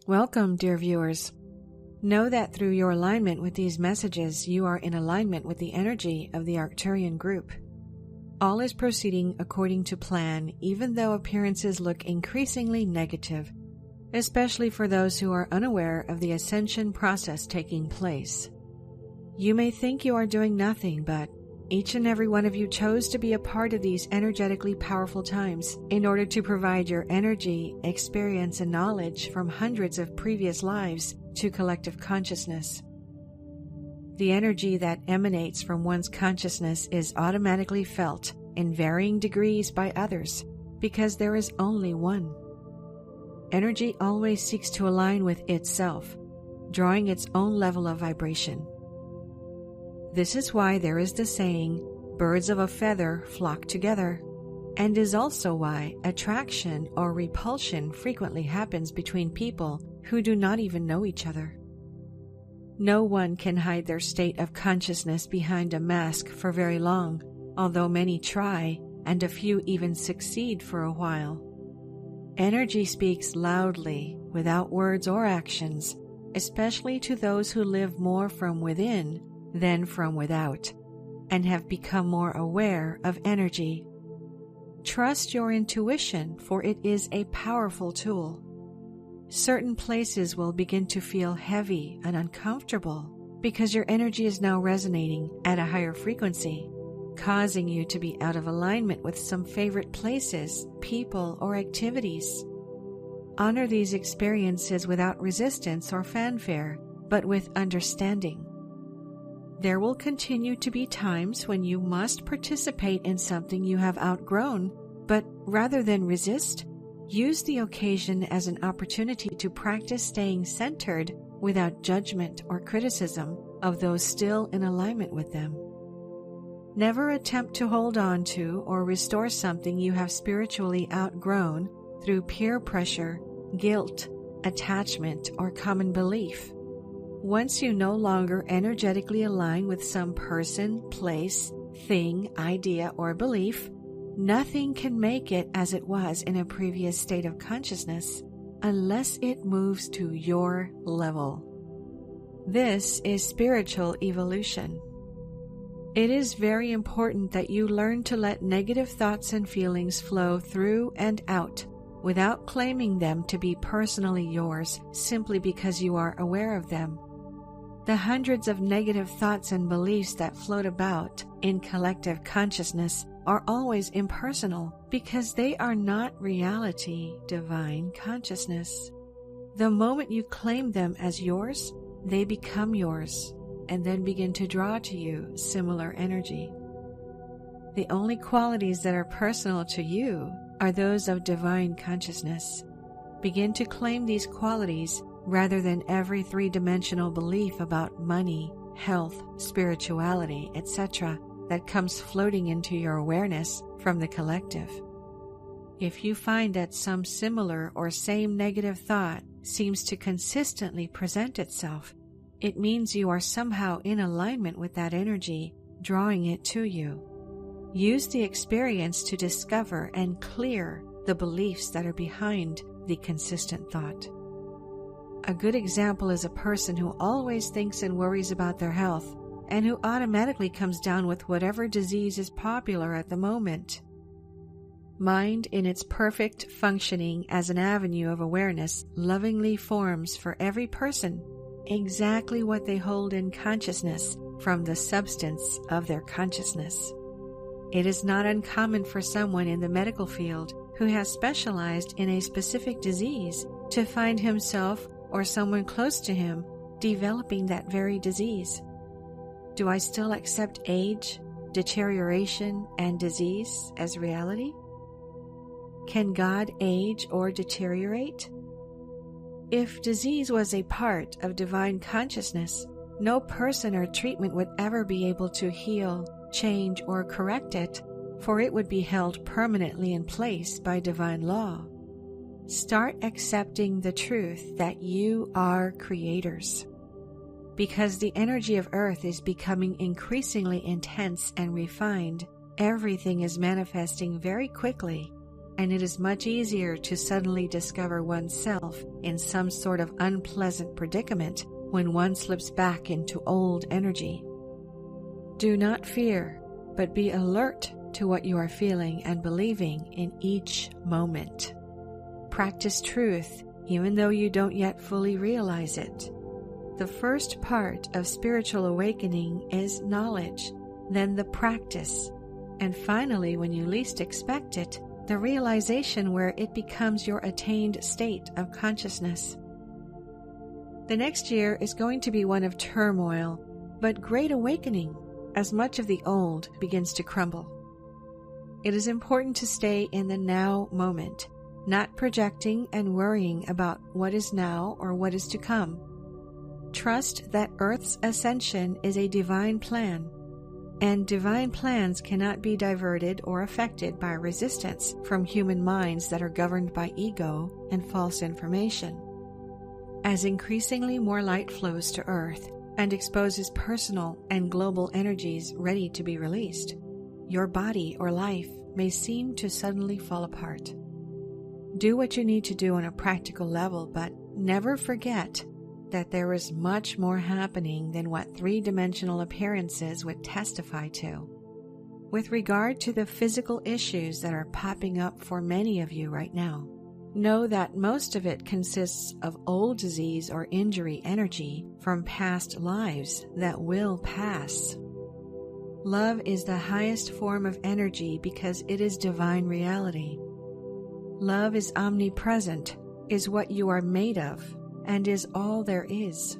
Welcome, dear viewers. Know that through your alignment with these messages, you are in alignment with the energy of the ARCTURIAN group. All is proceeding according to plan, even though appearances look increasingly negative, especially for those who are unaware of the ascension process taking place. You may think you are doing nothing, but each and every one of you chose to be a part of these energetically powerful times in order to provide your energy, experience, and knowledge from hundreds of previous lives to collective consciousness. The energy that emanates from one's consciousness is automatically felt in varying degrees by others because there is only one. Energy always seeks to align with itself, drawing its own level of vibration. This is why there is the saying, birds of a feather flock together, and is also why attraction or repulsion frequently happens between people who do not even know each other. No one can hide their state of consciousness behind a mask for very long, although many try, and a few even succeed for a while. Energy speaks loudly, without words or actions, especially to those who live more from within than from without, and have become more aware of energy. Trust your intuition, for it is a powerful tool. Certain places will begin to feel heavy and uncomfortable because your energy is now resonating at a higher frequency, causing you to be out of alignment with some favorite places, people, or activities. Honor these experiences without resistance or fanfare, but with understanding. There will continue to be times when you must participate in something you have outgrown, but rather than resist, use the occasion as an opportunity to practice staying centered without judgment or criticism of those still in alignment with them. Never attempt to hold on to or restore something you have spiritually outgrown through peer pressure, guilt, attachment, or common belief. Once you no longer energetically align with some person, place, thing, idea, or belief, nothing can make it as it was in a previous state of consciousness unless it moves to your level. This is spiritual evolution. It is very important that you learn to let negative thoughts and feelings flow through and out without claiming them to be personally yours simply because you are aware of them. The hundreds of negative thoughts and beliefs that float about in collective consciousness are always impersonal because they are not reality, divine consciousness. The moment you claim them as yours, they become yours and then begin to draw to you similar energy. The only qualities that are personal to you are those of divine consciousness. Begin to claim these qualities rather than every three-dimensional belief about money, health, spirituality, etc. that comes floating into your awareness from the collective. If you find that some similar or same negative thought seems to consistently present itself, it means you are somehow in alignment with that energy, drawing it to you. Use the experience to discover and clear the beliefs that are behind the consistent thought. A good example is a person who always thinks and worries about their health and who automatically comes down with whatever disease is popular at the moment. Mind, in its perfect functioning as an avenue of awareness, lovingly forms for every person exactly what they hold in consciousness from the substance of their consciousness. It is not uncommon for someone in the medical field who has specialized in a specific disease to find himself or someone close to him developing that very disease. Do I still accept age, deterioration, and disease as reality? Can God age or deteriorate? If disease was a part of divine consciousness, no person or treatment would ever be able to heal, change, or correct it, for it would be held permanently in place by divine law. Start accepting the truth that you are creators. Because the energy of Earth is becoming increasingly intense and refined, everything is manifesting very quickly, and it is much easier to suddenly discover oneself in some sort of unpleasant predicament when one slips back into old energy. Do not fear, but be alert to what you are feeling and believing in each moment. Practice truth, even though you don't yet fully realize it. The first part of spiritual awakening is knowledge, then the practice, and finally, when you least expect it, the realization where it becomes your attained state of consciousness. The next year is going to be one of turmoil, but great awakening, as much of the old begins to crumble. It is important to stay in the now moment, not projecting and worrying about what is now or what is to come. Trust that Earth's ascension is a divine plan, and divine plans cannot be diverted or affected by resistance from human minds that are governed by ego and false information. As increasingly more light flows to Earth and exposes personal and global energies ready to be released, your body or life may seem to suddenly fall apart. Do what you need to do on a practical level, but never forget that there is much more happening than what three-dimensional appearances would testify to. With regard to the physical issues that are popping up for many of you right now, know that most of it consists of old disease or injury energy from past lives that will pass. Love is the highest form of energy because it is divine reality. Love is omnipresent, is what you are made of, and is all there is.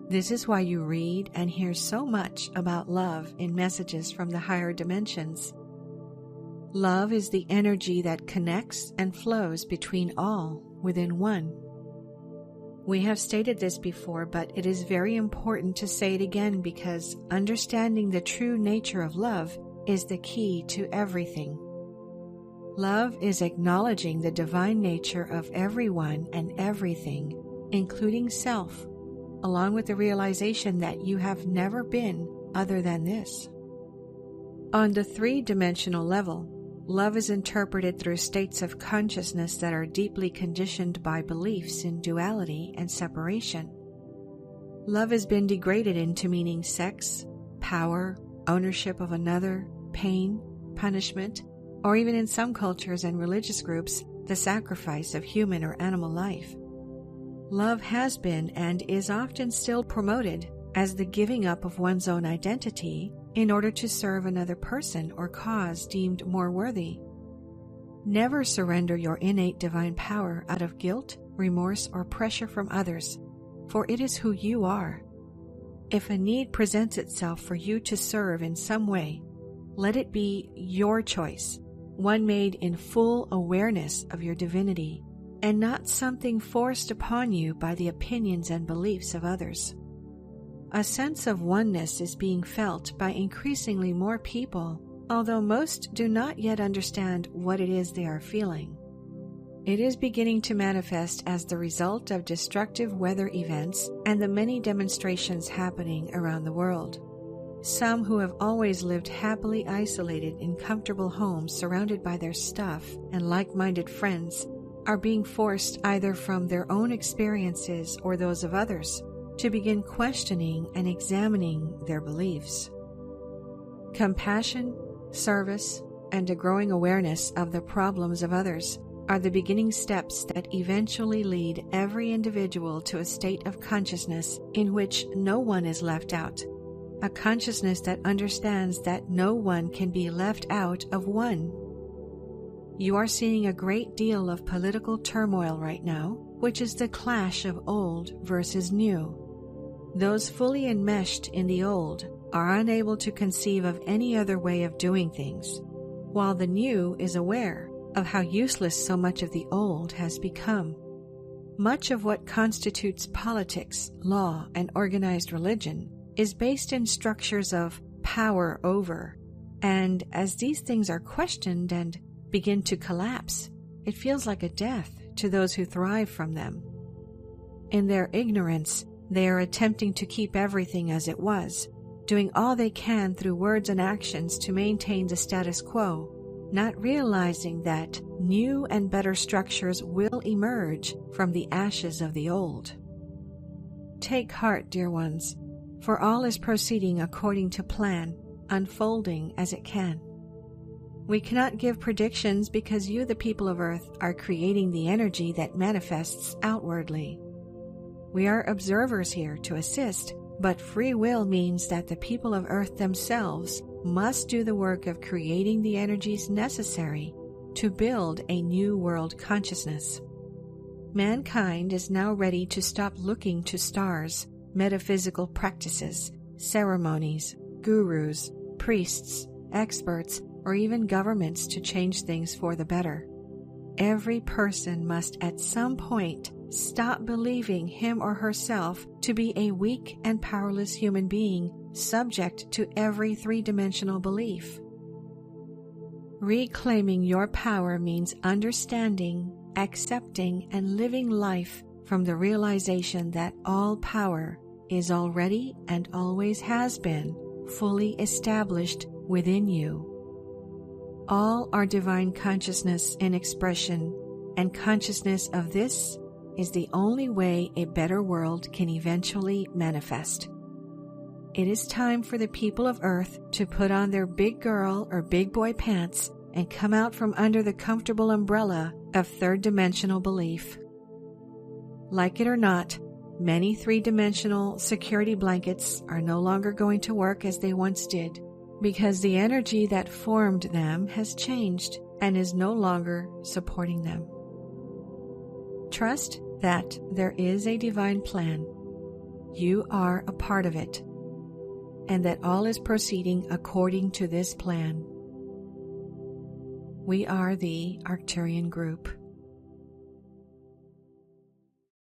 This is why you read and hear so much about love in messages from the higher dimensions. Love is the energy that connects and flows between all within one. We have stated this before, but it is very important to say it again because understanding the true nature of love is the key to everything. Love is acknowledging the divine nature of everyone and everything, including self, along with the realization that you have never been other than this. On the three-dimensional level, love is interpreted through states of consciousness that are deeply conditioned by beliefs in duality and separation. Love has been degraded into meaning sex, power, ownership of another, pain, punishment, or even in some cultures and religious groups, the sacrifice of human or animal life. Love has been and is often still promoted as the giving up of one's own identity in order to serve another person or cause deemed more worthy. Never surrender your innate divine power out of guilt, remorse, or pressure from others, for it is who you are. If a need presents itself for you to serve in some way, let it be your choice, one made in full awareness of your divinity, and not something forced upon you by the opinions and beliefs of others. A sense of oneness is being felt by increasingly more people, although most do not yet understand what it is they are feeling. It is beginning to manifest as the result of destructive weather events and the many demonstrations happening around the world. Some who have always lived happily isolated in comfortable homes surrounded by their stuff and like-minded friends are being forced either from their own experiences or those of others to begin questioning and examining their beliefs. Compassion, service, and a growing awareness of the problems of others are the beginning steps that eventually lead every individual to a state of consciousness in which no one is left out. A consciousness that understands that no one can be left out of one. You are seeing a great deal of political turmoil right now, which is the clash of old versus new. Those fully enmeshed in the old are unable to conceive of any other way of doing things, while the new is aware of how useless so much of the old has become. Much of what constitutes politics, law, and organized religion is based in structures of power over, and as these things are questioned and begin to collapse, it feels like a death to those who thrive from them. In their ignorance, they are attempting to keep everything as it was, doing all they can through words and actions to maintain the status quo, not realizing that new and better structures will emerge from the ashes of the old. Take heart, dear ones, for all is proceeding according to plan, unfolding as it can. We cannot give predictions because you, the people of Earth, are creating the energy that manifests outwardly. We are observers here to assist, but free will means that the people of Earth themselves must do the work of creating the energies necessary to build a new world consciousness. Mankind is now ready to stop looking to stars, metaphysical practices, ceremonies, gurus, priests, experts, or even governments to change things for the better. Every person must at some point stop believing him or herself to be a weak and powerless human being subject to every three-dimensional belief. Reclaiming your power means understanding, accepting, and living life from the realization that all power is already and always has been fully established within you. All are divine consciousness in expression, and consciousness of this is the only way a better world can eventually manifest. It is time for the people of Earth to put on their big girl or big boy pants and come out from under the comfortable umbrella of third-dimensional belief. Like it or not, many three-dimensional security blankets are no longer going to work as they once did, because the energy that formed them has changed and is no longer supporting them. Trust that there is a divine plan. You are a part of it, and that all is proceeding according to this plan. We are the Arcturian group.